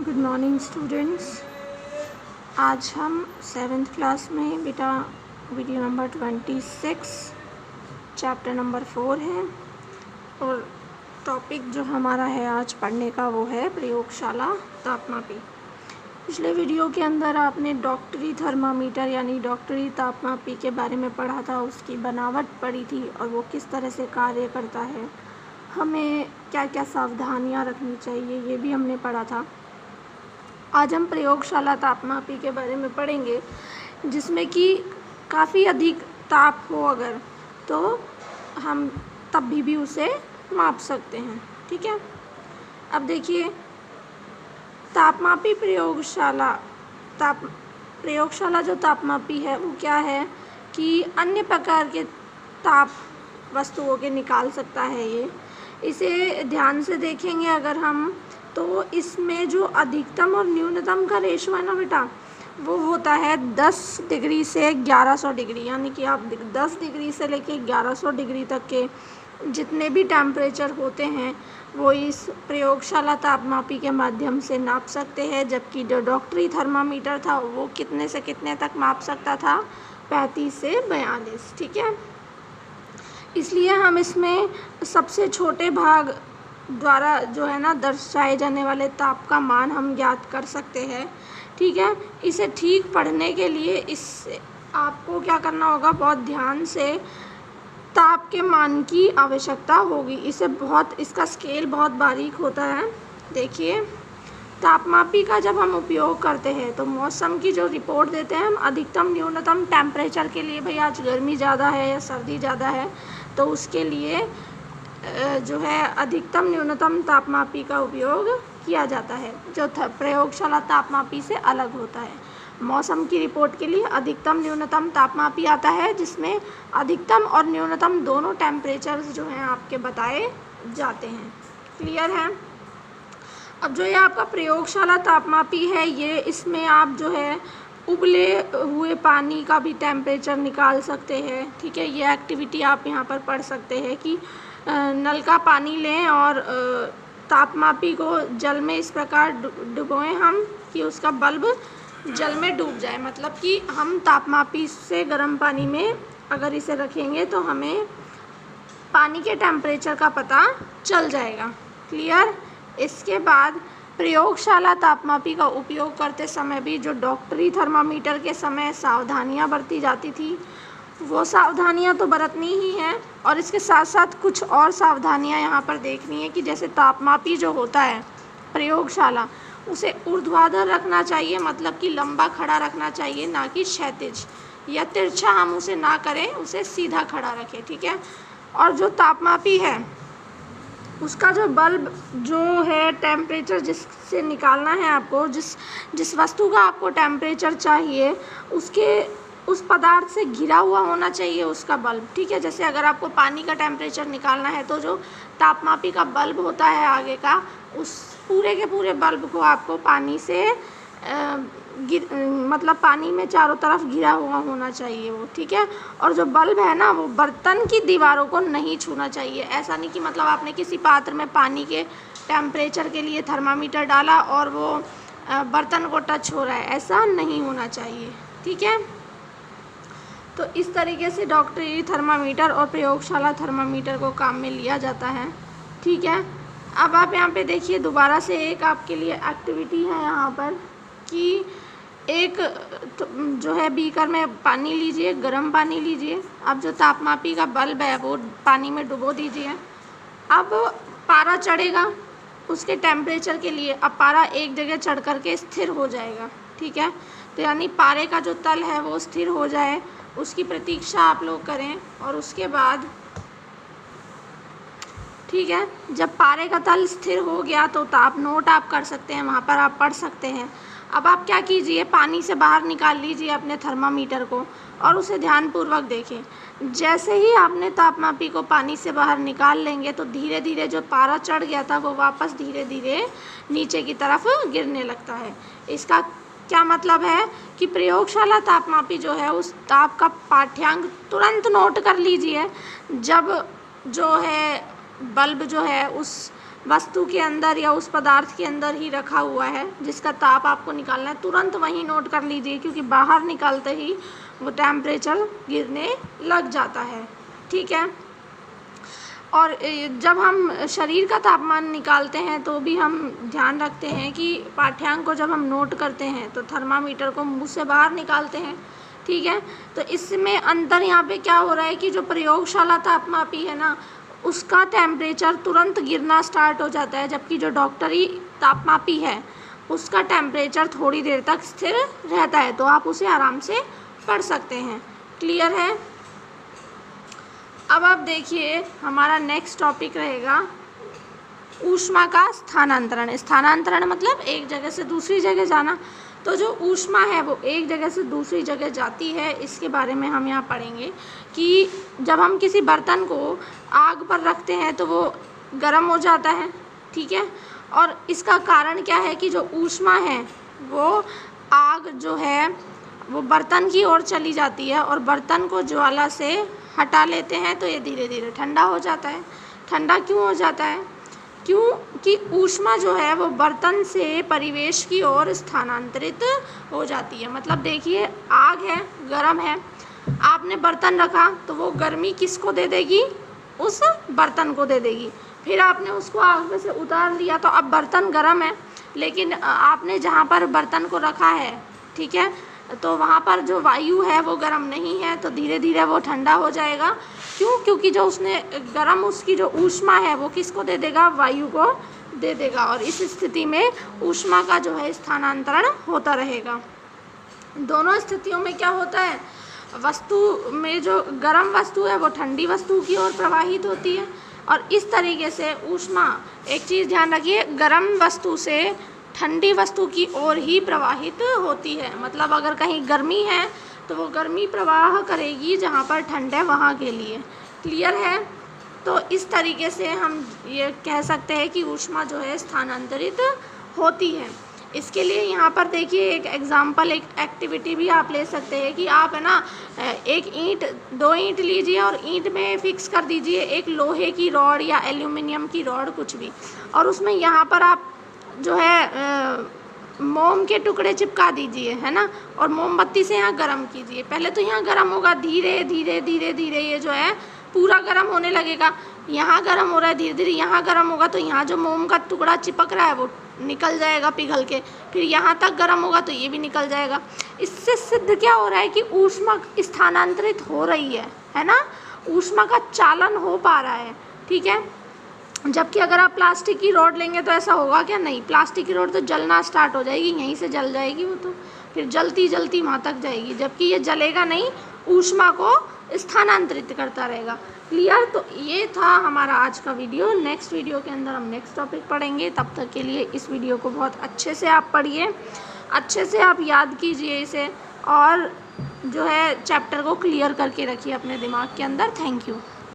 Good morning students. आज हम 7th class में बेटा वीडियो नंबर 26 चैप्टर नंबर 4 है और टॉपिक जो हमारा है आज पढ़ने का वो है प्रयोगशाला तापमापी। पिछले वीडियो के अंदर आपने डॉक्टरी थर्मामीटर यानी डॉक्टरी तापमापी के बारे में पढ़ा था, उसकी बनावट पढ़ी थी और वो किस तरह से कार्य करता है, हमें क्या क्या सावधानियां रखनी चाहिए ये भी हमने पढ़ा था। आज हम प्रयोगशाला तापमापी के बारे में पढ़ेंगे, जिसमें कि काफ़ी अधिक ताप हो अगर तो हम तब भी उसे माप सकते हैं। ठीक है, अब देखिए तापमापी प्रयोगशाला जो तापमापी है वो क्या है कि अन्य प्रकार के ताप वस्तुओं के निकाल सकता है। इसे ध्यान से देखेंगे अगर हम तो इसमें जो अधिकतम और न्यूनतम का रेशो है ना बेटा, वो होता है 10 डिग्री से 1100 डिग्री, यानी कि आप 10 डिग्री से लेके 1100 डिग्री तक के जितने भी टेम्परेचर होते हैं वो इस प्रयोगशाला तापमापी के माध्यम से नाप सकते हैं। जबकि जो डॉक्टरी थर्मामीटर था वो कितने से कितने तक माप सकता था, 35 से 42। ठीक है, इसलिए हम इसमें सबसे छोटे भाग द्वारा जो है ना दर्शाए जाने वाले ताप का मान हम ज्ञात कर सकते हैं। ठीक है, इसे ठीक पढ़ने के लिए इससे आपको क्या करना होगा, बहुत ध्यान से ताप के मान की आवश्यकता होगी। इसका स्केल बहुत बारीक होता है। देखिए तापमापी का जब हम उपयोग करते हैं तो मौसम की जो रिपोर्ट देते हैं हम अधिकतम न्यूनतम टेम्परेचर के लिए, भाई आज गर्मी ज़्यादा है या सर्दी ज़्यादा है, तो उसके लिए जो है अधिकतम न्यूनतम तापमापी का उपयोग किया जाता है, जो प्रयोगशाला तापमापी से अलग होता है। मौसम की रिपोर्ट के लिए अधिकतम न्यूनतम तापमापी आता है, जिसमें अधिकतम और न्यूनतम दोनों टेम्परेचर जो हैं आपके बताए जाते हैं। क्लियर है। अब जो ये आपका प्रयोगशाला तापमापी है, ये इसमें आप जो है उबले हुए पानी का भी टेम्परेचर निकाल सकते हैं। ठीक है, ये एक्टिविटी आप यहाँ पर पढ़ सकते हैं कि नल का पानी लें और तापमापी को जल में इस प्रकार डुबोएं हम कि उसका बल्ब जल में डूब जाए। मतलब कि हम तापमापी से गर्म पानी में अगर इसे रखेंगे तो हमें पानी के टेम्परेचर का पता चल जाएगा। क्लियर। इसके बाद प्रयोगशाला तापमापी का उपयोग करते समय भी जो डॉक्टरी थर्मामीटर के समय सावधानियां बरती जाती थी वो सावधानियां तो बरतनी ही हैं, और इसके साथ साथ कुछ और सावधानियां यहाँ पर देखनी है कि जैसे तापमापी जो होता है प्रयोगशाला उसे ऊर्ध्वाधर रखना चाहिए, मतलब कि लंबा खड़ा रखना चाहिए, ना कि क्षैतिज या तिरछा हम उसे ना करें, उसे सीधा खड़ा रखें। ठीक है, और जो तापमापी है उसका जो बल्ब जो है टेम्परेचर जिससे निकालना है आपको, जिस वस्तु का आपको टेम्परेचर चाहिए उस पदार्थ से घिरा हुआ होना चाहिए उसका बल्ब। ठीक है, जैसे अगर आपको पानी का टेम्परेचर निकालना है तो जो तापमापी का बल्ब होता है आगे का, उस पूरे के पूरे बल्ब को आपको पानी से मतलब पानी में चारों तरफ घिरा हुआ होना चाहिए वो। ठीक है, और जो बल्ब है ना वो बर्तन की दीवारों को नहीं छूना चाहिए। ऐसा नहीं कि मतलब आपने किसी पात्र में पानी के टेम्परेचर के लिए थर्मामीटर डाला और वो बर्तन को टच हो रहा है, ऐसा नहीं होना चाहिए। ठीक है, तो इस तरीके से डॉक्टरी थर्मामीटर और प्रयोगशाला थर्मामीटर को काम में लिया जाता है। ठीक है, अब आप यहाँ पे देखिए दोबारा से एक आपके लिए एक्टिविटी है यहाँ पर कि एक जो है बीकर में पानी लीजिए, गर्म पानी लीजिए। अब जो तापमापी का बल्ब है वो पानी में डुबो दीजिए। अब पारा चढ़ेगा उसके टेम्परेचर के लिए, अब पारा एक जगह चढ़ करके स्थिर हो जाएगा। ठीक है, तो यानी पारे का जो तल है वो स्थिर हो जाए, उसकी प्रतीक्षा आप लोग करें। और उसके बाद ठीक है, जब पारे का तल स्थिर हो गया तो ताप नोट आप कर सकते हैं, वहाँ पर आप पढ़ सकते हैं। अब आप क्या कीजिए, पानी से बाहर निकाल लीजिए अपने थर्मामीटर को और उसे ध्यानपूर्वक देखें। जैसे ही आपने तापमापी को पानी से बाहर निकाल लेंगे तो धीरे धीरे जो पारा चढ़ गया था वो वापस धीरे धीरे नीचे की तरफ गिरने लगता है। इसका क्या मतलब है कि प्रयोगशाला तापमापी जो है उस ताप का पाठ्यांक तुरंत नोट कर लीजिए जब जो है बल्ब जो है उस वस्तु के अंदर या उस पदार्थ के अंदर ही रखा हुआ है जिसका ताप आपको निकालना है, तुरंत वहीं नोट कर लीजिए, क्योंकि बाहर निकालते ही वो टेम्परेचर गिरने लग जाता है। ठीक है। और जब हम शरीर का तापमान निकालते हैं तो भी हम ध्यान रखते हैं कि पाठ्यांक को जब हम नोट करते हैं तो थर्मामीटर को मुंह से बाहर निकालते हैं। ठीक है। तो इसमें अंतर यहाँ पे क्या हो रहा है कि जो प्रयोगशाला तापमापी है ना, उसका टेम्परेचर तुरंत गिरना स्टार्ट हो जाता है, जबकि जो डॉक्टरी तापमापी है उसका टेम्परेचर थोड़ी देर तक स्थिर रहता है। तो आप उसे आराम से पढ़ सकते हैं। क्लियर है। अब आप देखिए हमारा नेक्स्ट टॉपिक रहेगा ऊष्मा का स्थानांतरण। स्थानांतरण मतलब एक जगह से दूसरी जगह जाना। तो जो ऊष्मा है वो एक जगह से दूसरी जगह जाती है, इसके बारे में हम यहाँ पढ़ेंगे कि जब हम किसी बर्तन को आग पर रखते हैं तो वो गर्म हो जाता है। ठीक है। और इसका कारण क्या है कि जो ऊष्मा है वो आग जो है वो बर्तन की ओर चली जाती है और बर्तन को ज्वाला से हटा लेते हैं, तो ये धीरे धीरे ठंडा हो जाता है। ठंडा क्यों हो जाता है? क्योंकि ऊष्मा जो है वो बर्तन से परिवेश की ओर स्थानांतरित हो जाती है। मतलब देखिए आग है, गर्म है, आपने बर्तन रखा तो वो गर्मी किसको दे देगी? उस बर्तन को दे देगी। फिर आपने उसको आग में से उतार लिया तो अब बर्तन गर्म है, लेकिन आपने जहाँ पर बर्तन को रखा है, ठीक है, तो वहाँ पर जो वायु है वो गर्म नहीं है, तो धीरे धीरे वो ठंडा हो जाएगा। क्यों? क्योंकि जो उसने गर्म, उसकी जो ऊष्मा है वो किसको दे देगा? वायु को दे देगा। और इस स्थिति में ऊष्मा का जो है स्थानांतरण होता रहेगा। दोनों स्थितियों में क्या होता है? वस्तु में जो गर्म वस्तु है वो ठंडी वस्तु की ओर प्रवाहित होती है, और इस तरीके से ऊष्मा, एक चीज़ ध्यान रखिए, गर्म वस्तु से ठंडी वस्तु की ओर ही प्रवाहित होती है। मतलब अगर कहीं गर्मी है तो वो गर्मी प्रवाह करेगी जहाँ पर ठंड है वहाँ के लिए। क्लियर है। तो इस तरीके से हम ये कह सकते हैं कि ऊष्मा जो है स्थानांतरित होती है। इसके लिए यहाँ पर देखिए एक एग्जाम्पल, एक एक्टिविटी भी आप ले सकते हैं कि आप है ना एक ईंट, 2 ईंट लीजिए और ईंट में फिक्स कर दीजिए एक लोहे की रॉड या एल्यूमिनियम की रॉड, कुछ भी, और उसमें यहाँ पर आप जो है मोम के टुकड़े चिपका दीजिए, है ना, और मोमबत्ती से यहाँ गर्म कीजिए। पहले तो यहाँ गर्म होगा, धीरे धीरे धीरे धीरे ये जो है पूरा गर्म होने लगेगा। यहाँ गर्म हो रहा है, धीरे धीरे यहाँ गर्म होगा, तो यहाँ जो मोम का टुकड़ा चिपक रहा है वो निकल जाएगा पिघल के, फिर यहाँ तक गर्म होगा तो ये भी निकल जाएगा। इससे सिद्ध क्या हो रहा है कि ऊष्मा स्थानांतरित हो रही है ना, ऊष्मा का चालन हो पा रहा है। ठीक है। जबकि अगर आप प्लास्टिक की रॉड लेंगे तो ऐसा होगा क्या? नहीं, प्लास्टिक की रॉड तो जलना स्टार्ट हो जाएगी, यहीं से जल जाएगी वो, तो फिर जलती जलती वहाँ तक जाएगी, जबकि ये जलेगा नहीं, ऊष्मा को स्थानांतरित करता रहेगा। क्लियर। तो ये था हमारा आज का वीडियो। नेक्स्ट वीडियो के अंदर हम नेक्स्ट टॉपिक पढ़ेंगे। तब तक के लिए इस वीडियो को बहुत अच्छे से आप पढ़िए, अच्छे से आप याद कीजिए इसे, और जो है चैप्टर को क्लियर करके रखिए अपने दिमाग के अंदर। Thank you.